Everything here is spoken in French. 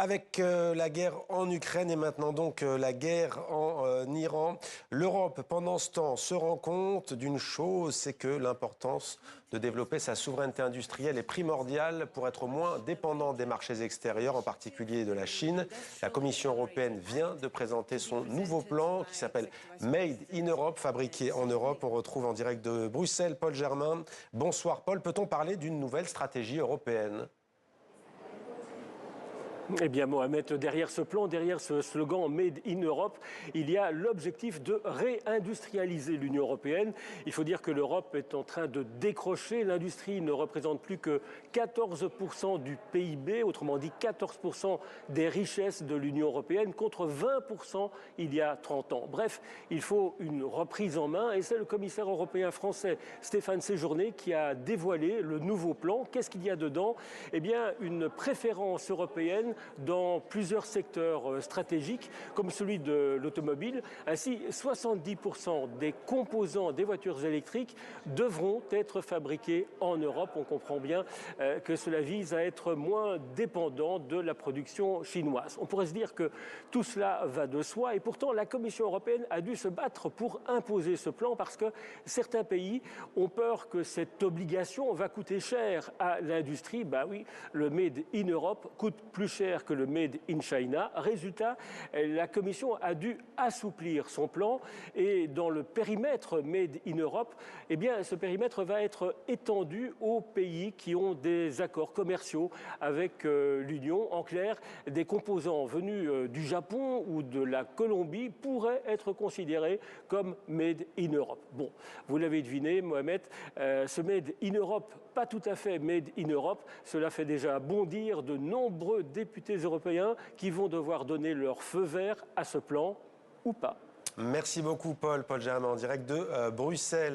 Avec la guerre en Ukraine et maintenant donc la guerre en Iran, l'Europe, pendant ce temps, se rend compte d'une chose, c'est que l'importance de développer sa souveraineté industrielle est primordiale pour être moins dépendant des marchés extérieurs, en particulier de la Chine. La Commission européenne vient de présenter son nouveau plan qui s'appelle Made in Europe, fabriqué en Europe. On retrouve en direct de Bruxelles Paul Germain. Bonsoir Paul, peut-on parler d'une nouvelle stratégie européenne ? Eh bien Mohamed, derrière ce plan, derrière ce slogan Made in Europe, il y a l'objectif de réindustrialiser l'Union européenne. Il faut dire que l'Europe est en train de décrocher. L'industrie ne représente plus que 14% du PIB, autrement dit 14% des richesses de l'Union européenne, contre 20% il y a 30 ans. Bref, il faut une reprise en main et c'est le commissaire européen français Stéphane Séjourné qui a dévoilé le nouveau plan. Qu'est-ce qu'il y a dedans ? Eh bien, une préférence européenne dans plusieurs secteurs stratégiques, comme celui de l'automobile. Ainsi, 70% des composants des voitures électriques devront être fabriqués en Europe. On comprend bien que cela vise à être moins dépendant de la production chinoise. On pourrait se dire que tout cela va de soi et pourtant la Commission européenne a dû se battre pour imposer ce plan parce que certains pays ont peur que cette obligation va coûter cher à l'industrie. Ben oui, le Made in Europe coûte plus cher que le Made in China. Résultat, la Commission a dû assouplir son plan et dans le périmètre Made in Europe, eh bien, ce périmètre va être étendu aux pays qui ont des accords commerciaux avec l'Union. En clair, des composants venus du Japon ou de la Colombie pourraient être considérés comme Made in Europe. Bon, vous l'avez deviné, Mohamed, ce Made in Europe, pas tout à fait Made in Europe, cela fait déjà bondir de nombreux députés européens qui vont devoir donner leur feu vert à ce plan ou pas. Merci beaucoup Paul Germain en direct de Bruxelles.